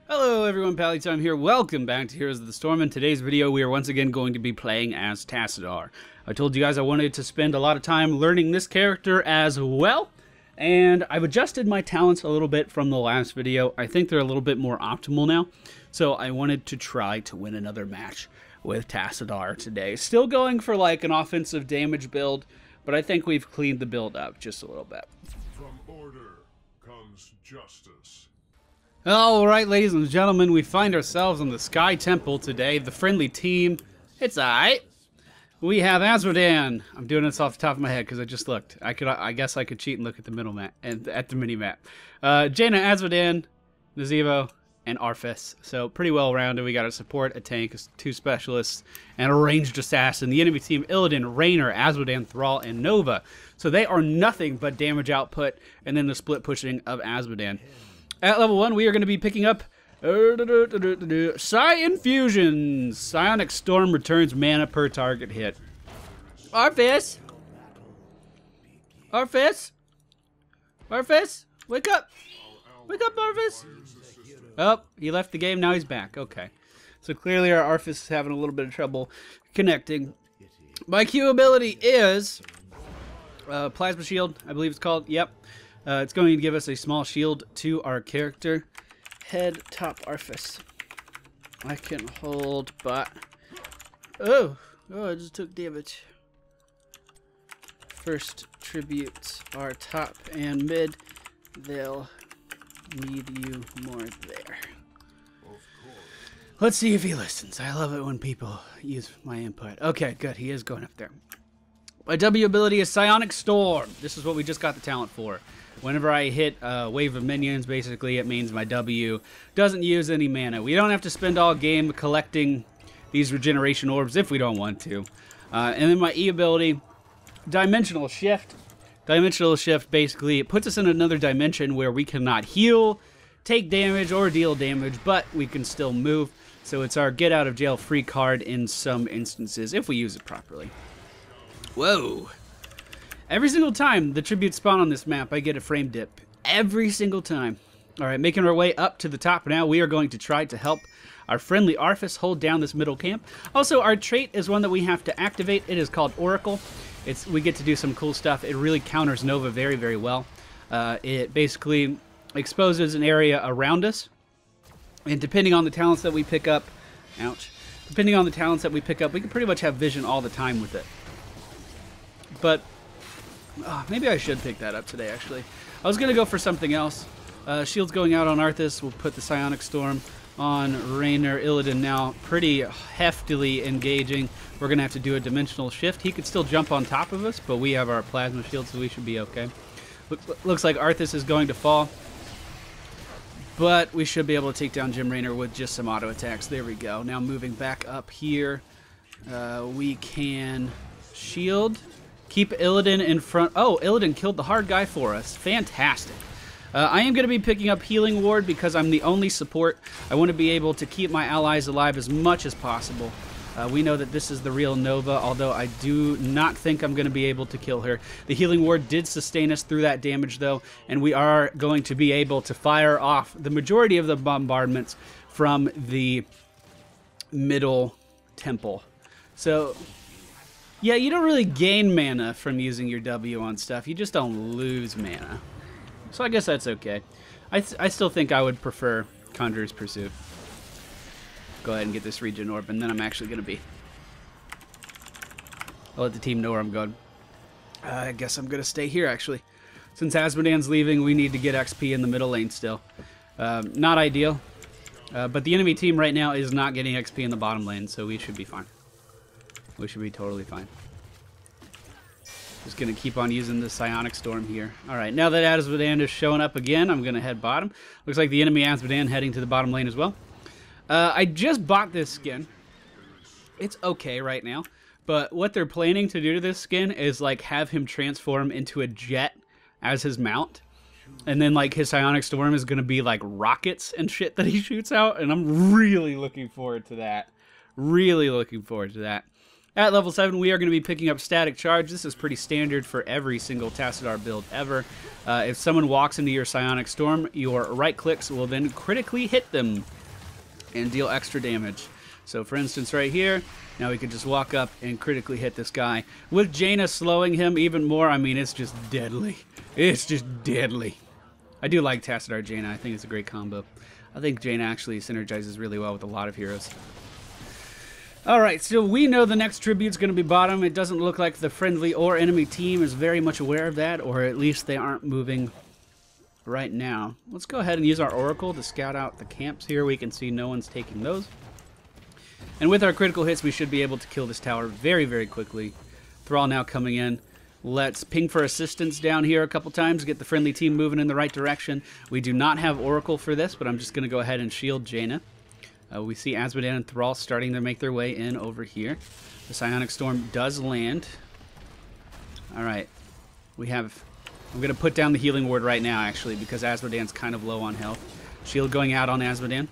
Hello everyone, Pallytime here. Welcome back to Heroes of the Storm. In today's video, we are once again going to be playing as Tassadar. I told you guys I wanted to spend a lot of time learning this character as well, and I've adjusted my talents a little bit from the last video. I think they're a little bit more optimal now, so I wanted to try to win another match with Tassadar today. Still going for like an offensive damage build, but I think we've cleaned the build up just a little bit. From order comes justice. Alright, ladies and gentlemen, we find ourselves on the Sky Temple today. The friendly team, it's alright. We have Azmodan. I'm doing this off the top of my head because I just looked. I guess I could cheat and look at the middle map and at the mini map. Jaina, Azmodan, Nazeebo, and Arfis. So pretty well rounded. We got a support, a tank, 2 specialists, and a ranged assassin. The enemy team: Illidan, Raynor, Azmodan, Thrall, and Nova. So they are nothing but damage output, and then the split pushing of Azmodan. At level 1, we are going to be picking up Psi Infusions. Psionic Storm returns mana per target hit. Arfis! Arfis! Arfis! Wake up! Wake up, Arfis! Oh, he left the game, now he's back. Okay. So clearly our Arfis is having a little bit of trouble connecting. My Q ability is Plasma Shield, I believe it's called. Yep. It's going to give us a small shield to our character. Head, top, Arfis. I can hold, but... Oh, I just took damage. First tributes are top and mid. They'll need you more there. Let's see if he listens. I love it when people use my input. Okay, good. He is going up there. My W ability is Psionic Storm. This is what we just got the talent for. Whenever I hit a wave of minions, basically it means my W doesn't use any mana. We don't have to spend all game collecting these regeneration orbs if we don't want to. And then my E ability, Dimensional Shift. Dimensional Shift, basically, it puts us in another dimension where we cannot heal, take damage, or deal damage, but we can still move. So it's our get out of jail free card in some instances if we use it properly. Whoa. Every single time the tributes spawn on this map, I get a frame dip. Every single time. Alright, making our way up to the top now, we are going to try to help our friendly Arfis hold down this middle camp. Also, our trait is one that we have to activate. It is called Oracle. We get to do some cool stuff. It really counters Nova very, very well. It basically exposes an area around us. And depending on the talents that we pick up... Ouch. Depending on the talents that we pick up, we can pretty much have vision all the time with it. But... Oh, maybe I should pick that up today, actually. I was going to go for something else. Shield's going out on Arthas. We'll put the Psionic Storm on Raynor. Illidan now pretty heftily engaging. We're going to have to do a Dimensional Shift. He could still jump on top of us, but we have our Plasma Shield, so we should be okay. Looks like Arthas is going to fall. But we should be able to take down Jim Raynor with just some auto attacks. There we go. Now moving back up here, we can shield. Keep Illidan in front. Oh, Illidan killed the hard guy for us. Fantastic. I am going to be picking up Healing Ward because I'm the only support. I want to be able to keep my allies alive as much as possible. We know that this is the real Nova, although I do not think I'm going to be able to kill her. The Healing Ward did sustain us through that damage, though, and we are going to be able to fire off the majority of the bombardments from the middle temple. So... yeah, you don't really gain mana from using your W on stuff. You just don't lose mana. So I guess that's okay. I still think I would prefer Conjurer's Pursuit. Go ahead and get this regen orb, and then I'm actually going to be... I'll let the team know where I'm going. I guess I'm going to stay here, actually. Since Azmodan's leaving, we need to get XP in the middle lane still. Not ideal. But the enemy team right now is not getting XP in the bottom lane, so we should be fine. We should be totally fine. Just going to keep on using the Psionic Storm here. Alright, now that Azmodan is showing up again, I'm going to head bottom. Looks like the enemy Azmodan heading to the bottom lane as well. I just bought this skin. It's okay right now. But what they're planning to do to this skin is like have him transform into a jet as his mount. And then like his Psionic Storm is going to be like rockets and shit that he shoots out. And I'm really looking forward to that. Really looking forward to that. At level 7, we are going to be picking up Static Charge. This is pretty standard for every single Tassadar build ever. If someone walks into your Psionic Storm, your right clicks will then critically hit them. and deal extra damage. So for instance right here, now we could just walk up and critically hit this guy. With Jaina slowing him even more, I mean, it's just deadly. It's just deadly. I do like Tassadar Jaina. I think it's a great combo. I think Jaina actually synergizes really well with a lot of heroes. Alright, so we know the next tribute's going to be bottom. It doesn't look like the friendly or enemy team is very much aware of that, or at least they aren't moving right now. Let's go ahead and use our Oracle to scout out the camps here. We can see no one's taking those. And with our critical hits, we should be able to kill this tower very, very quickly. Thrall now coming in. Let's ping for assistance down here a couple times, get the friendly team moving in the right direction. We do not have Oracle for this, but I'm just going to go ahead and shield Jaina. We see Azmodan and Thrall starting to make their way in over here. The Psionic Storm does land. Alright. I'm going to put down the healing ward right now, actually, because Azmodan's kind of low on health. Shield going out on Azmodan.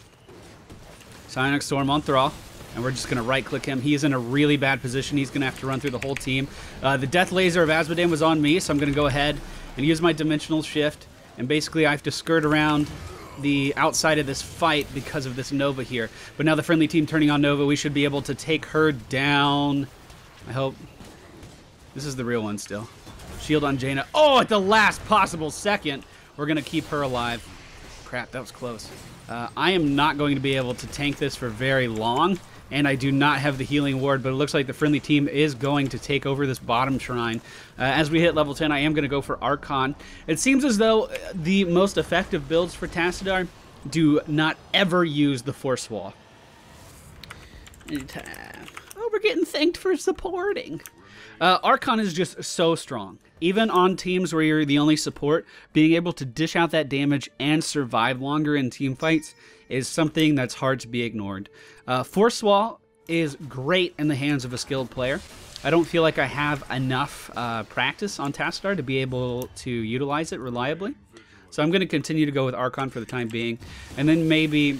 Psionic Storm on Thrall. And we're just going to right-click him. He's in a really bad position. He's going to have to run through the whole team. The Death Laser of Azmodan was on me, so I'm going to go ahead and use my Dimensional Shift. And basically, I have to skirt around the outside of this fight because of this Nova here. But now the friendly team turning on Nova, we should be able to take her down. I hope. This is the real one still. Shield on Jaina. Oh, at the last possible second, we're going to keep her alive. Crap, that was close. I am not going to be able to tank this for very long. And I do not have the healing ward, but it looks like the friendly team is going to take over this bottom shrine. As we hit level 10, I am going to go for Archon. It seems as though the most effective builds for Tassadar do not ever use the Force Wall. Anytime. Oh, we're getting thanked for supporting. Archon is just so strong. Even on teams where you're the only support, being able to dish out that damage and survive longer in team fights is something that's hard to be ignored. Force Wall is great in the hands of a skilled player. I don't feel like I have enough practice on Tassadar to be able to utilize it reliably. So I'm going to continue to go with Archon for the time being. And then maybe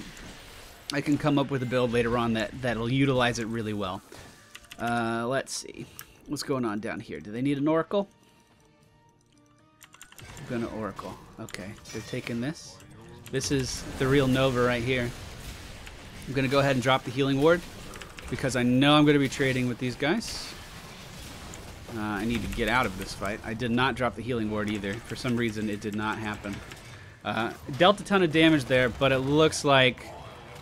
I can come up with a build later on that'll utilize it really well. Let's see. What's going on down here? Do they need an Oracle? I'm going to Oracle. Okay, they're taking this. This is the real Nova right here. I'm going to go ahead and drop the healing ward because I know I'm going to be trading with these guys. I need to get out of this fight. I did not drop the healing ward either. For some reason, it did not happen. Dealt a ton of damage there, but it looks like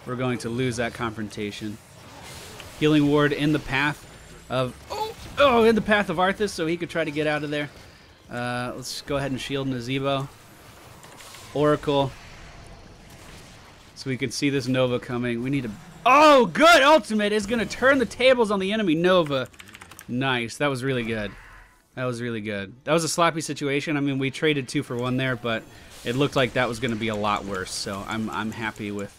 we're going to lose that confrontation. Healing ward in the path of... in the path of Arthas, so he could try to get out of there. Let's go ahead and shield Nazebo. Oracle. So we can see this Nova coming. We need to... Oh, good! Ultimate is going to turn the tables on the enemy Nova. Nice. That was really good. That was really good. That was a sloppy situation. I mean, we traded 2 for 1 there, but it looked like that was going to be a lot worse. So I'm happy with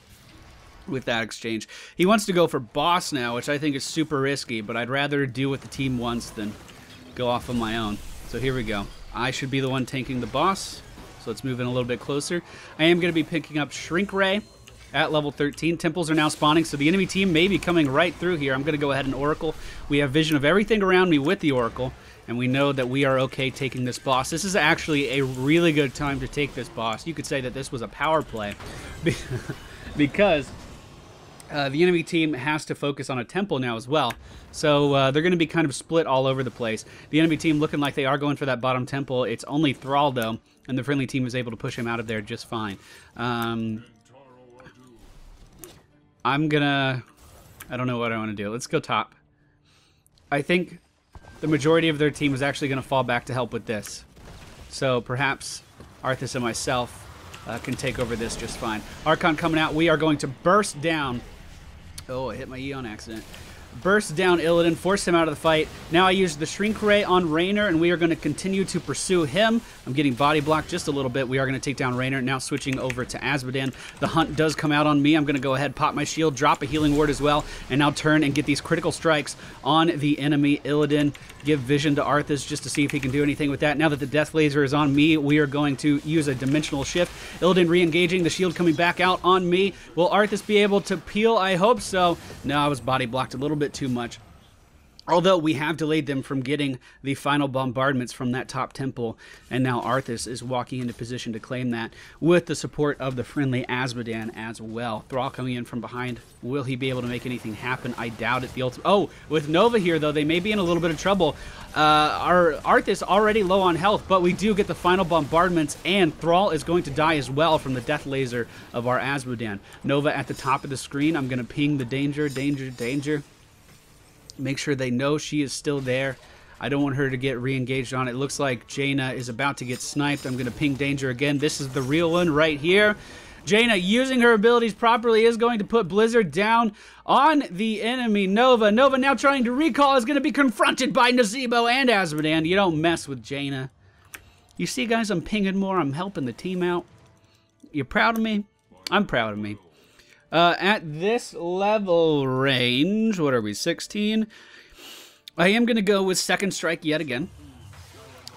that exchange. He wants to go for boss now, which I think is super risky, but I'd rather do what the team wants than go off on my own. So here we go. I should be the one tanking the boss. So let's move in a little bit closer. I am going to be picking up Shrink Ray at level 13. Temples are now spawning, so the enemy team may be coming right through here. I'm going to go ahead and Oracle. We have vision of everything around me with the Oracle, and we know that we are okay taking this boss. This is actually a really good time to take this boss. You could say that this was a power play because the enemy team has to focus on a temple now as well. So they're going to be kind of split all over the place. The enemy team looking like they are going for that bottom temple. It's only Thrall, though, and the friendly team is able to push him out of there just fine. I'm gonna... I don't know what I want to do. Let's go top. I think the majority of their team is actually going to fall back to help with this. So perhaps Arthas and myself can take over this just fine. Archon coming out. We are going to burst down. Oh, I hit my E on accident. Burst down Illidan, force him out of the fight. Now I use the Shrink Ray on Raynor, and we are going to continue to pursue him. I'm getting body blocked just a little bit. We are going to take down Raynor. Now switching over to Azmodan. The hunt does come out on me. I'm going to go ahead, pop my shield, drop a healing ward as well, and now turn and get these critical strikes on the enemy Illidan. Give vision to Arthas just to see if he can do anything with that. Now that the Death Laser is on me, we are going to use a Dimensional Shift. Illidan re-engaging, the shield coming back out on me. Will Arthas be able to peel? I hope so. No, I was body blocked a little bit too much. Although we have delayed them from getting the final bombardments from that top temple, and now Arthas is walking into position to claim that with the support of the friendly Azmodan as well. Thrall coming in from behind. Will he be able to make anything happen? I doubt it. The ultimate. Oh, with Nova here, though, they may be in a little bit of trouble. Our Arthas already low on health, but we do get the final bombardments, and Thrall is going to die as well from the death laser of our Azmodan. Nova at the top of the screen. I'm going to ping the danger, danger, danger. Make sure they know she is still there. I don't want her to get re-engaged on it. It looks like Jaina is about to get sniped. I'm going to ping danger again. This is the real one right here. Jaina, using her abilities properly, is going to put Blizzard down on the enemy Nova. Nova now trying to recall is going to be confronted by Nazebo and Azmodan. You don't mess with Jaina. You see, guys, I'm pinging more. I'm helping the team out. You're proud of me? I'm proud of me. At this level range, what are we, 16? I am going to go with Second Strike yet again.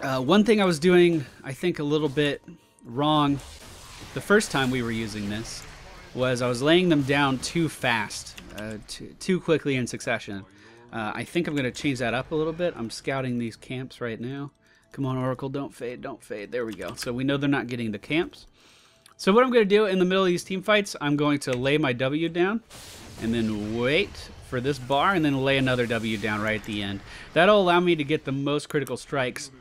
One thing I was doing, I think, a little bit wrong the first time we were using this was I was laying them down too fast, too quickly in succession. I think I'm going to change that up a little bit. I'm scouting these camps right now. Come on, Oracle, don't fade, don't fade. There we go. So we know they're not getting the camps. So what I'm going to do in the middle of these team fights, I'm going to lay my W down and then wait for this bar and then lay another W down right at the end. That'll allow me to get the most critical strikes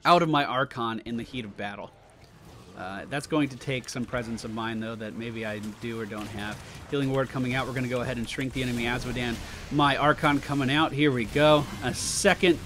out of my Archon in the heat of battle. That's going to take some presence of mind, though, that maybe I do or don't have. Healing Ward coming out. We're going to go ahead and shrink the enemy Azmodan. My Archon coming out. Here we go. A second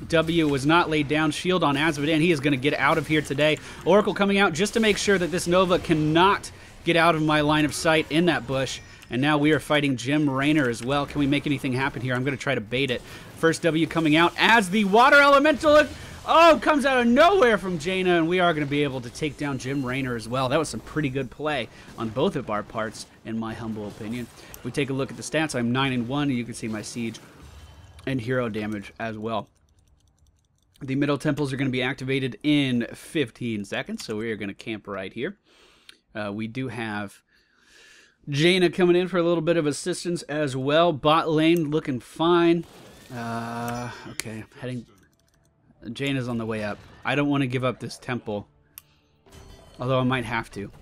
W was not laid down. Shield on Azmodan. He is going to get out of here today. Oracle coming out just to make sure that this Nova cannot get out of my line of sight in that bush. And now we are fighting Jim Raynor as well. Can we make anything happen here? I'm going to try to bait it. First W coming out as the Water Elemental. Oh, comes out of nowhere from Jaina, and we are going to be able to take down Jim Raynor as well. That was some pretty good play on both of our parts, in my humble opinion. If we take a look at the stats, I'm 9-1, and you can see my siege and hero damage as well. The middle temples are going to be activated in 15 seconds, so we are going to camp right here. We do have Jaina coming in for a little bit of assistance as well. Bot lane looking fine. Okay, heading. Jaina's on the way up. I don't want to give up this temple, although I might have to.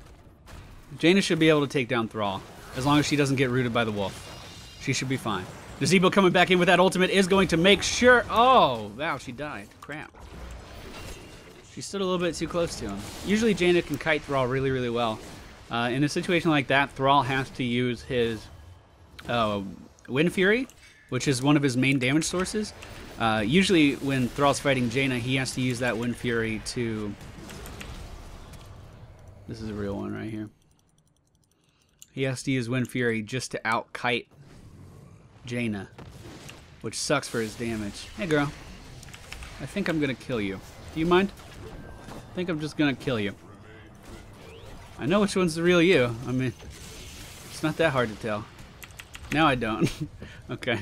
Jaina should be able to take down Thrall, as long as she doesn't get rooted by the wolf. She should be fine. Nazebo coming back in with that ultimate is going to make sure... Oh, wow, she died. Crap. She stood a little bit too close to him. Usually Jaina can kite Thrall really, really well. In a situation like that, Thrall has to use his Wind Fury, which is one of his main damage sources. Usually when Thrall's fighting Jaina, he has to use that Wind Fury to... This is a real one right here. He has to use Wind Fury just to out-kite Jaina, which sucks for his damage. Hey, girl. I think I'm going to kill you. Do you mind? I think I'm just going to kill you. I know which one's the real you. I mean, it's not that hard to tell. Now I don't. Okay.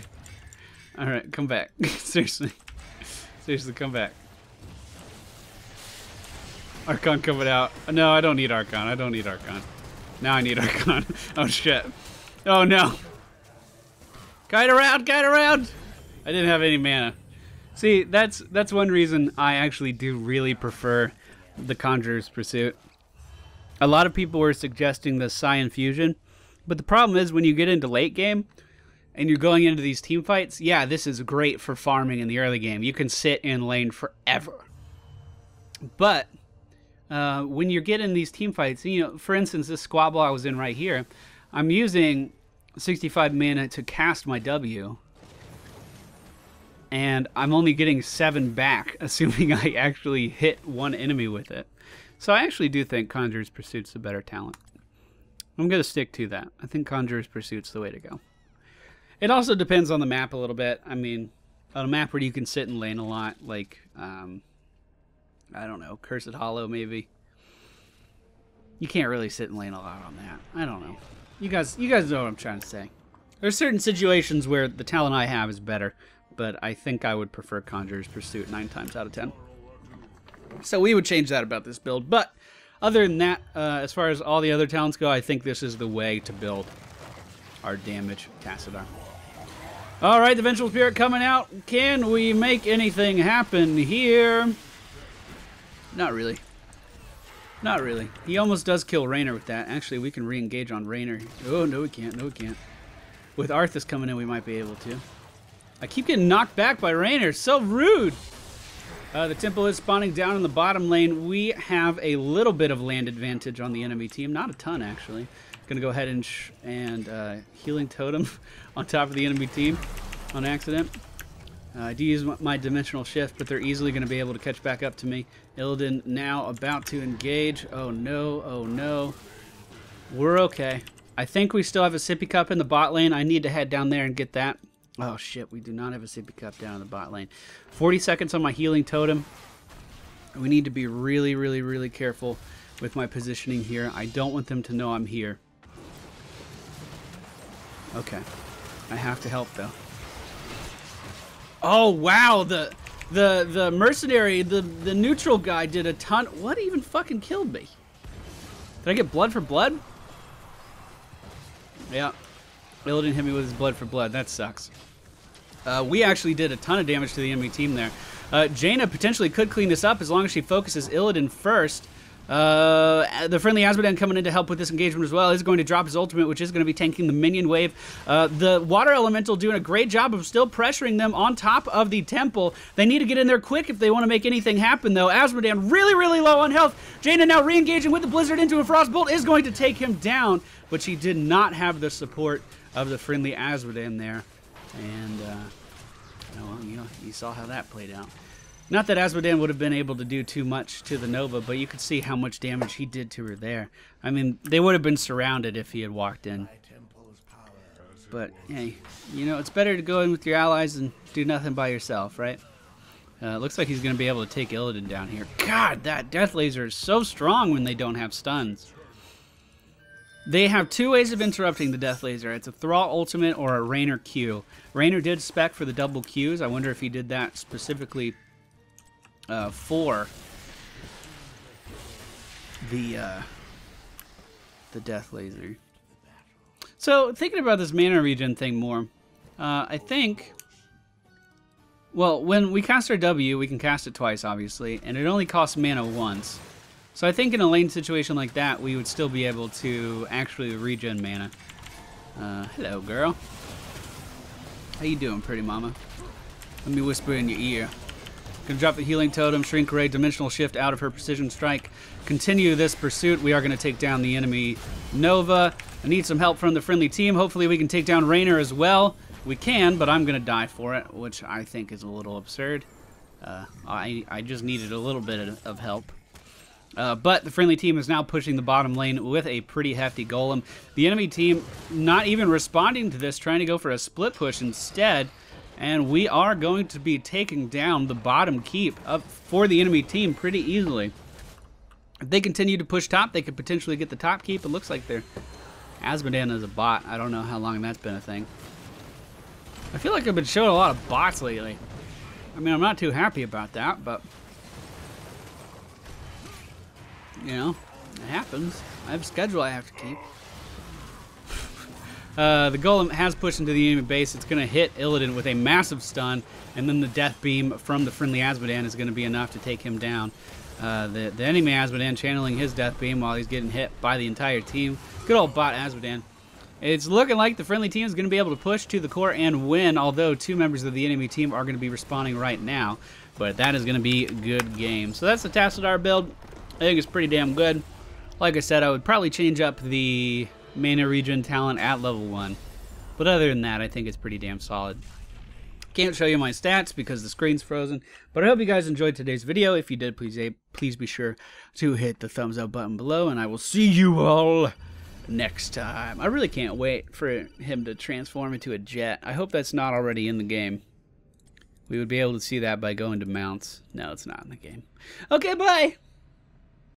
Alright, come back. Seriously. Seriously, come back. Archon coming out. No, I don't need Archon. I don't need Archon. Now I need Archon. Oh, shit. Oh, no. Kite around, kite around! I didn't have any mana. See, that's one reason I actually do really prefer the Conjurer's Pursuit. A lot of people were suggesting the Psi Fusion, but the problem is when you get into late game and you're going into these team fights, yeah, this is great for farming in the early game. You can sit in lane forever. But when you get in these team fights, you know, for instance, this squabble I was in right here, I'm using 65 mana to cast my W, and I'm only getting 7 back, assuming I actually hit one enemy with it. So I actually do think Conjurer's Pursuit's the better talent. I'm going to stick to that. I think Conjurer's Pursuit's the way to go. It also depends on the map a little bit. I mean, on a map where you can sit in lane a lot, like, I don't know, Cursed Hollow maybe. You can't really sit in lane a lot on that. I don't know. You guys know what I'm trying to say. There's certain situations where the talent I have is better, but I think I would prefer Conjurer's Pursuit 9 times out of 10. So we would change that about this build. But other than that, as far as all the other talents go, I think this is the way to build our damage Tassadar. All right, the Vengeful Spirit coming out. Can we make anything happen here? Not really. Not really. He almost does kill Raynor with that. Actually, we can re-engage on Raynor. Oh, no we can't. No we can't. With Arthas coming in, we might be able to. I keep getting knocked back by Raynor. So rude. The temple is spawning down in the bottom lane. We have a little bit of land advantage on the enemy team. Not a ton, actually. Going to go ahead and healing totem on top of the enemy team on accident. I do use my dimensional shift, but they're easily going to be able to catch back up to me. Illidan now about to engage. Oh no, oh no. We're okay. I think we still have a sippy cup in the bot lane. I need to head down there and get that. Oh shit, we do not have a sippy cup down in the bot lane. 40 seconds on my healing totem. We need to be really, really, really careful with my positioning here. I don't want them to know I'm here. Okay. I have to help though. Oh wow, the mercenary, the neutral guy did a ton. What even fucking killed me? Did I get blood for blood? Yeah. Illidan hit me with his blood for blood. That sucks. We actually did a ton of damage to the enemy team there. Jaina potentially could clean this up as long as she focuses Illidan first. The friendly Azmodan coming in to help with this engagement as well is going to drop his ultimate, which is going to be tanking the minion wave. The water elemental doing a great job of still pressuring them on top of the temple. They need to get in there quick if they want to make anything happen, though. Azmodan really, really low on health. Jaina now re-engaging with the blizzard into a frostbolt is going to take him down, but she did not have the support of the friendly Azmodan there. And, well, you saw how that played out. Not that Azmodan would have been able to do too much to the Nova, but you could see how much damage he did to her there. I mean, they would have been surrounded if he had walked in. But, hey, it's better to go in with your allies and do nothing by yourself, right? Looks like he's going to be able to take Illidan down here. God, that Death Laser is so strong when they don't have stuns. They have two ways of interrupting the Death Laser. It's a Thrall ultimate or a Raynor Q. Raynor did spec for the double Qs. I wonder if he did that specifically for the Death Laser. So, thinking about this mana regen thing more, I think, well, when we cast our W, we can cast it twice, obviously, and it only costs mana once. So I think in a lane situation like that, we would still be able to actually regen mana. Hello, girl. How you doing, pretty mama? Let me whisper in your ear. Gonna drop the healing totem, shrink ray, dimensional shift out of her precision strike. Continue this pursuit. We are gonna take down the enemy Nova. I need some help from the friendly team. Hopefully we can take down Raynor as well. We can, but I'm gonna die for it, which I think is a little absurd. I just needed a little bit of help. But the friendly team is now pushing the bottom lane with a pretty hefty golem. The enemy team not even responding to this, trying to go for a split push instead. And we are going to be taking down the bottom keep up for the enemy team pretty easily. If they continue to push top, they could potentially get the top keep. It looks like they're Azmodan is a bot. I don't know how long that's been a thing. I feel like I've been showing a lot of bots lately. I mean, I'm not too happy about that, but it happens. I have a schedule I have to keep. The golem has pushed into the enemy base. It's going to hit Illidan with a massive stun, and then the death beam from the friendly Azmodan is going to be enough to take him down. The enemy Azmodan channeling his death beam while he's getting hit by the entire team. Good old bot Azmodan. It's looking like the friendly team is going to be able to push to the core and win, although two members of the enemy team are going to be respawning right now. But that is going to be a good game. So that's the Tassadar build. I think it's pretty damn good. Like I said, I would probably change up the mana regen talent at level 1. But other than that, I think it's pretty damn solid. Can't show you my stats because the screen's frozen. But I hope you guys enjoyed today's video. If you did, please be sure to hit the thumbs up button below. And I will see you all next time. I really can't wait for him to transform into a jet. I hope that's not already in the game. We would be able to see that by going to mounts. No, it's not in the game. Okay, bye!